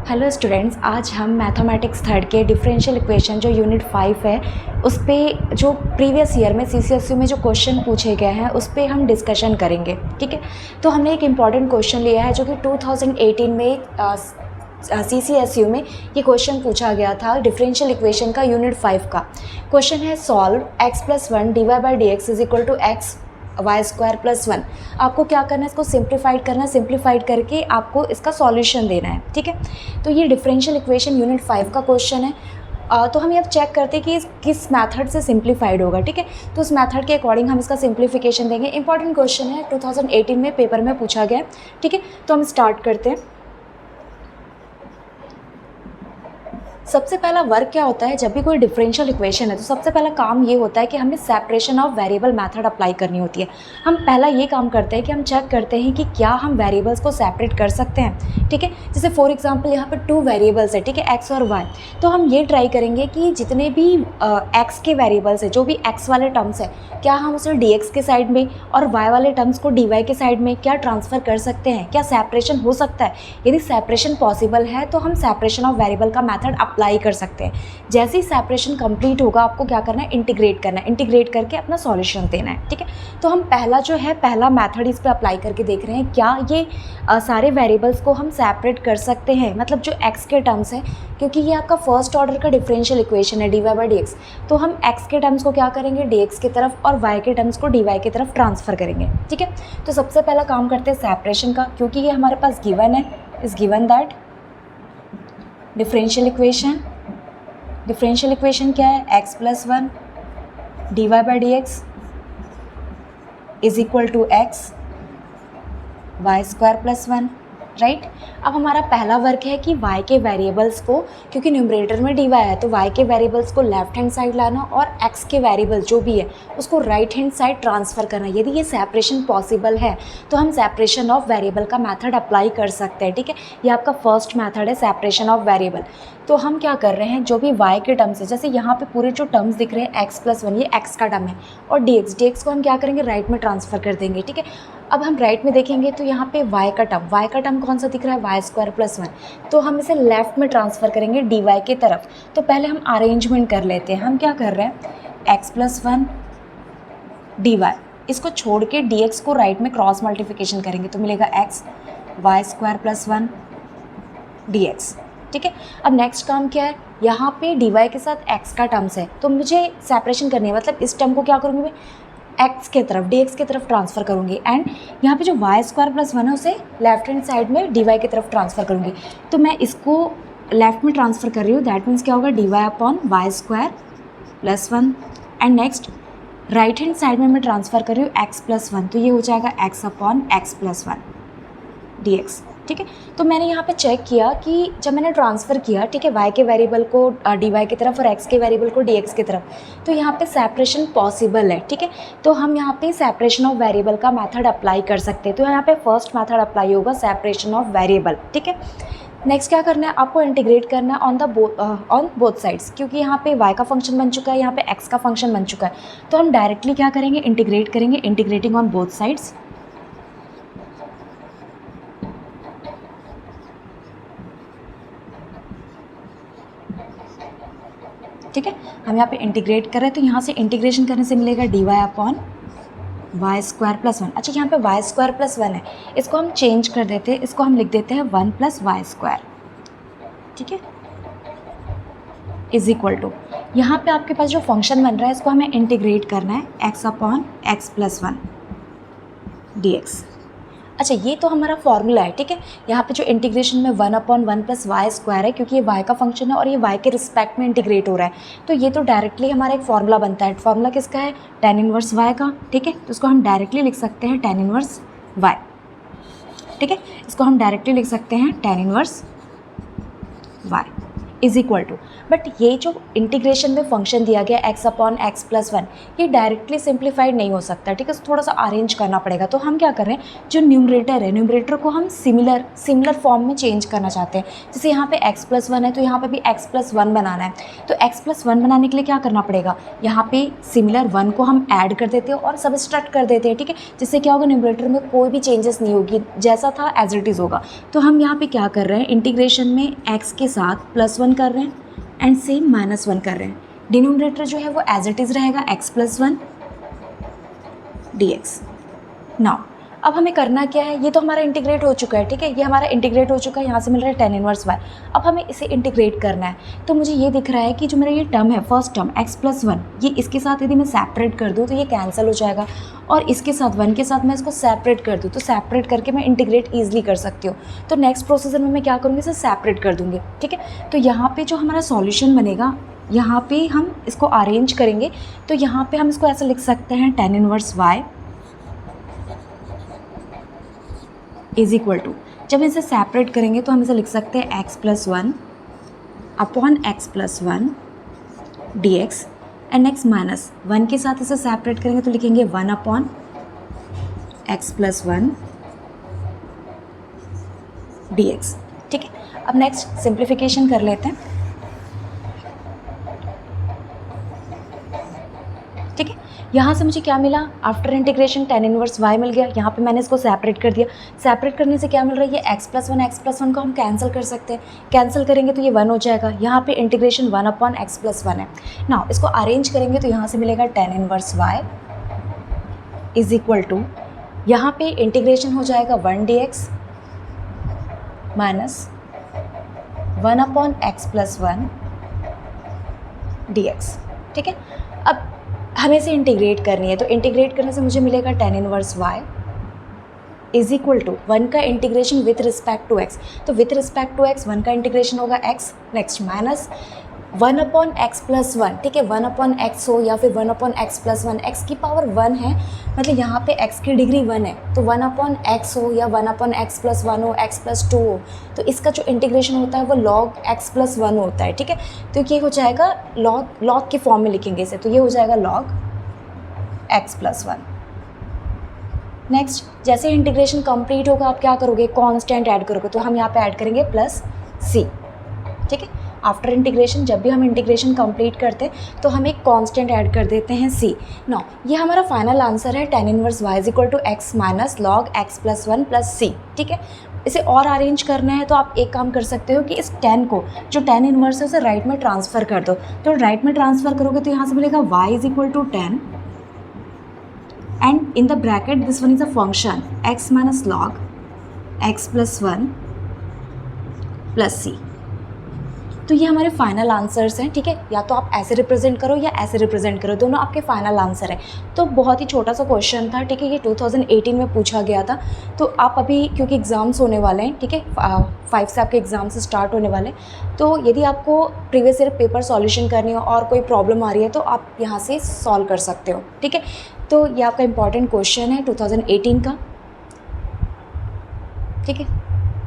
Hello students, आज हम mathematics third के डिफरेंशियल इक्वेशन जो यूनिट 5 है उस पे जो प्रीवियस ईयर में सीसीएसयू में जो क्वेश्चन पूछे गए हैं उस पे हम डिस्कशन करेंगे। ठीक है, तो हमने एक इम्पॉर्टेंट क्वेश्चन लिया है जो कि 2018 में सीसीएसयू में ये क्वेश्चन पूछा गया था डिफरेंशियल इक्वेशन का यूनिट 5 का। क्वेश्चन है solve x+1 dy/dx is equal to x y² + 1। आपको क्या करना है, इसको सिंप्लीफाइड करना है, सिंप्लीफाइड करके आपको इसका सॉल्यूशन देना है। ठीक है, तो ये डिफरेंशियल इक्वेशन यूनिट 5 का क्वेश्चन है। तो हम ये चेक करते हैं कि किस मेथड से सिंप्लीफाइड होगा। ठीक है, तो उस मेथड के अकॉर्डिंग हम इसका सिंप्लीफिकेशन देंगे। इंपॉर्टेंट क्वेश्चन है, 2018 में पेपर में पूछा गया। ठीक है, तो हम स्टार्ट करते हैं। सबसे पहला वर्क क्या होता है, जब भी कोई डिफरेंशियल इक्वेशन है तो सबसे पहला काम ये होता है कि हमें separation of variable method apply करनी होती है। हम पहला ये काम करते हैं कि हम चेक करते हैं कि क्या हम वेरिएबल्स को सेपरेट कर सकते हैं। ठीक है, जैसे फॉर एग्जांपल यहाँ पर 2 वेरिएबल्स है, ठीक है, एक्स और वाई। तो हम ये ट्राई करेंगे कि जितने भी एक्स के वेरिएबल्स है, जो भी एक्स वाले टर्म्स है, क्या हम उसे डी एक्स के साइड में और वाई वाले टर्म्स को डी वाई के साइड में क्या ट्रांसफ़र कर सकते हैं, क्या सेपरेशन हो सकता है। यदि सेपरेशन पॉसिबल है तो हम सेपरेशन ऑफ वेरिएबल का मेथड अप्लाई कर सकते हैं। जैसे ही सेपरेशन कंप्लीट होगा आपको क्या करना है, इंटीग्रेट करना है, इंटीग्रेट करके अपना सॉल्यूशन देना है। ठीक है, तो हम पहला जो है पहला मेथड इस पर अप्लाई करके देख रहे हैं क्या ये सारे वेरिएबल्स को हम सेपरेट कर सकते हैं, मतलब जो एक्स के टर्म्स है, क्योंकि ये आपका फर्स्ट ऑर्डर का डिफरेंशियल इक्वेशन है dy/dx। तो हम एक्स के टर्म्स को क्या करेंगे, dx की तरफ, और y के टर्म्स को dy की तरफ ट्रांसफ़र करेंगे। ठीक है, तो सबसे पहला काम करते हैं सेपरेशन का, क्योंकि ये हमारे पास गिवन है। Is given that differential equation क्या है, x+1 dy/dx is equal to x y² + 1। Right, अब हमारा पहला वर्क है कि y के वेरिएबल्स को, क्योंकि न्यूमरेटर में dy है तो y के वेरिएबल्स को लेफ्ट हैंड साइड लाना और x के वेरिएबल जो भी है उसको राइट हैंड साइड ट्रांसफ़र करना। यदि ये सेपरेशन पॉसिबल है तो हम सेपरेशन ऑफ वेरिएबल का मेथड अप्लाई कर सकते हैं। ठीक है, ये आपका फर्स्ट मेथड है सेपरेशन ऑफ वेरिएबल। तो हम क्या कर रहे हैं, जो भी y के टर्म्स है, जैसे यहाँ पे पूरे जो टर्म्स दिख रहे हैं x+1 ये x का टर्म है, और dx को हम क्या करेंगे, राइट में ट्रांसफ़र कर देंगे। ठीक है, अब हम राइट में देखेंगे तो यहाँ पे y का टर्म कौन सा दिख रहा है, y² + 1। तो हम इसे लेफ़्ट में ट्रांसफ़र करेंगे dy के तरफ। तो पहले हम अरेंजमेंट कर लेते हैं। हम क्या कर रहे हैं, x+1 dy, इसको छोड़ के dx को राइट में क्रॉस मल्टीप्लिकेशन करेंगे तो मिलेगा x y² + 1 dx। ठीक है, अब नेक्स्ट काम क्या है, यहाँ पे dy के साथ x का टर्म्स है तो मुझे सेपरेशन करनी है, मतलब इस टर्म को क्या करूँगी मैं, x के तरफ, dx की तरफ ट्रांसफ़र करूँगी, एंड यहाँ पे जो y² + 1 है उसे लेफ्ट हैंड साइड में dy की तरफ ट्रांसफ़र करूँगी। तो मैं इसको लेफ्ट में ट्रांसफ़र कर रही हूँ, दैट मीन्स क्या होगा, dy/y² + 1, and next right hand side में मैं ट्रांसफ़र कर रही हूँ x+1, तो ये हो जाएगा x/x + 1 dx। ठीक है, तो मैंने यहाँ पे चेक किया कि जब मैंने ट्रांसफ़र किया, ठीक है, y के वेरिएबल को dy की तरफ और x के वेरिएबल को dx की तरफ, तो यहाँ पे सेपरेशन पॉसिबल है। ठीक है, तो हम यहाँ पे सेपरेशन ऑफ वेरिएबल का मेथड अप्लाई कर सकते हैं। तो यहाँ पे फर्स्ट मेथड अप्लाई होगा सेपरेशन ऑफ वेरिएबल। ठीक है, नेक्स्ट क्या करना है, आपको इंटीग्रेट करना है ऑन बोथ साइड्स, क्योंकि यहाँ पे y का फंक्शन बन चुका है, यहाँ पे x का फंक्शन बन चुका है। तो हम डायरेक्टली क्या करेंगे, इंटीग्रेट करेंगे, इंटीग्रेटिंग ऑन बोथ साइड्स। ठीक है, हम यहाँ पे इंटीग्रेट कर रहे हैं तो यहाँ से इंटीग्रेशन करने से मिलेगा dy/y² + 1। अच्छा, यहाँ पे y² + 1 है, इसको हम चेंज कर देते हैं, इसको हम लिख देते हैं 1 + y²। ठीक है, इज इक्वल टू, यहाँ पे आपके पास जो फंक्शन बन रहा है इसको हमें इंटीग्रेट करना है x/x + 1 dx। अच्छा, ये तो हमारा फॉर्मूला है। ठीक है, यहाँ पे जो इंटीग्रेशन में 1/1 + y² है, क्योंकि ये y का फंक्शन है और ये y के रिस्पेक्ट में इंटीग्रेट हो रहा है, तो ये तो डायरेक्टली हमारा एक फार्मूला बनता है। फार्मूला किसका है, tan 1 y का। ठीक है, तो इसको हम डायरेक्टली लिख सकते हैं tan 1 y। ठीक है, इसको हम डायरेक्टली लिख सकते हैं tan 1 y। Is equal to, but ये जो इंटीग्रेशन में फंक्शन दिया गया x upon x plus one, ये डायरेक्टली सिंप्लीफाइड नहीं हो सकता, ठीक है, थोड़ा सा अरेंज करना पड़ेगा। तो हम क्या कर रहे हैं, जो न्यूमरेटर है, न्यूमरेटर को हम सिमिलर फॉर्म में चेंज करना चाहते हैं। जैसे यहाँ पे x प्लस वन है तो यहाँ पे भी x प्लस वन बनाना है। तो x प्लस वन बनाने के लिए क्या करना पड़ेगा, यहाँ पे सिमिलर वन को हम ऐड कर देते हैं और सबस्ट्रैक्ट कर देते हैं, ठीक है। जिससे क्या होगा, न्यूमरेटर में कोई भी चेंजेस नहीं होगी, जैसा था एज इट इज़ होगा। तो हम यहाँ पे क्या कर रहे हैं, इंटीग्रेशन में x के साथ प्लस वन कर रहे हैं एंड सेम माइनस वन कर रहे हैं। डिनोमिनेटर जो है वो एज इट इज़ रहेगा x plus one dx। Now अब हमें करना क्या है, ये तो हमारा इंटीग्रेट हो चुका है, ठीक है, ये हमारा इंटीग्रेट हो चुका है, यहाँ से मिल रहा है tan इनवर्स y। अब हमें इसे इंटीग्रेट करना है। तो मुझे ये दिख रहा है कि जो मेरा ये टर्म है, first term x plus one, ये इसके साथ यदि मैं सेपरेट कर दूँ तो ये कैंसिल हो जाएगा, और इसके साथ वन के साथ मैं इसको सेपरेट कर दूँ तो सेपरेट करके मैं इंटीग्रेट ईजिली कर सकती हूँ। तो नेक्स्ट प्रोसीजर में मैं क्या करूँगी, इसे सेपरेट कर दूँगी, ठीक है। तो यहाँ पर जो हमारा सॉल्यूशन बनेगा, यहाँ पे हम इसको अरेंज करेंगे। तो यहाँ पे हम इसको ऐसा लिख सकते हैं, tan inverse y is equal to, जब इसे सेपरेट करेंगे तो हम इसे लिख सकते हैं x plus one upon x plus one d x, and next minus one के साथ इसे सेपरेट करेंगे तो लिखेंगे one upon x plus one d x, ठीक है। अब नेक्स्ट सिंप्लीफिकेशन कर लेते हैं, ठीक है। यहाँ से मुझे क्या मिला, after integration tan inverse y मिल गया। यहाँ पे मैंने इसको सेपरेट कर दिया। सेपरेट करने से क्या मिल रहा है, ये x प्लस वन को हम कैंसिल कर सकते हैं। कैंसिल करेंगे तो ये वन हो जाएगा। यहाँ पे integration one upon x plus one है। नाउ इसको अरेंज करेंगे तो यहाँ से मिलेगा tan inverse y is equal to, यहाँ पे इंटीग्रेशन हो जाएगा one d x minus one upon x plus one d x, ठीक है। अब हमें इसे इंटीग्रेट करनी है, तो इंटीग्रेट करने से मुझे मिलेगा tan inverse y is equal to one का integration with respect to x। तो with respect to x one का इंटीग्रेशन होगा x, next minus one upon x plus one, ठीक है। वन अपॉन एक्स हो या फिर one upon x plus one, X की पावर वन है, मतलब यहाँ पे x की डिग्री वन है, तो वन अपॉन एक्स हो या one upon x plus one हो, एक्स प्लस टू हो, तो इसका जो इंटीग्रेशन होता है वो log x प्लस वन होता है, ठीक है। तो ये हो जाएगा log के फॉर्म में लिखेंगे इसे, तो ये हो जाएगा log x plus one. Next जैसे इंटीग्रेशन कंप्लीट होगा आप क्या करोगे, कांस्टेंट ऐड करोगे, तो हम यहाँ पे ऐड करेंगे प्लस c, ठीक है। आफ्टर इंटीग्रेशन जब भी हम इंटीग्रेशन कंप्लीट करते हैं तो हम एक कांस्टेंट ऐड कर देते हैं c। नो ये हमारा फाइनल आंसर है, tan inverse y is equal to x minus log x plus one plus c, ठीक है। इसे और अरेंज करना है तो आप एक काम कर सकते हो कि इस tan को, जो tan इनवर्स है उसे राइट में ट्रांसफ़र कर दो। तो राइट में ट्रांसफ़र करोगे तो यहाँ से मिलेगा y is equal to tan and in the bracket this one is a function x minus log x plus 1 plus c। तो ये हमारे फाइनल आंसर्स हैं, ठीक है। या तो आप ऐसे रिप्रेजेंट करो या ऐसे रिप्रेजेंट करो, दोनों आपके फाइनल आंसर है। तो बहुत ही छोटा सा क्वेश्चन था, ठीक है, ये 2018 में पूछा गया था। तो आप अभी क्योंकि एग्ज़ाम्स होने वाले हैं, ठीक है, 5 से आपके एग्ज़ाम्स स्टार्ट होने वाले हैं, तो यदि आपको प्रीवियस ईयर पेपर सॉल्यूशन करनी हो और कोई प्रॉब्लम आ रही है तो आप यहाँ से सॉल्व कर सकते हो, ठीक है। तो ये आपका इंपॉर्टेंट क्वेश्चन है 2018 का, ठीक है।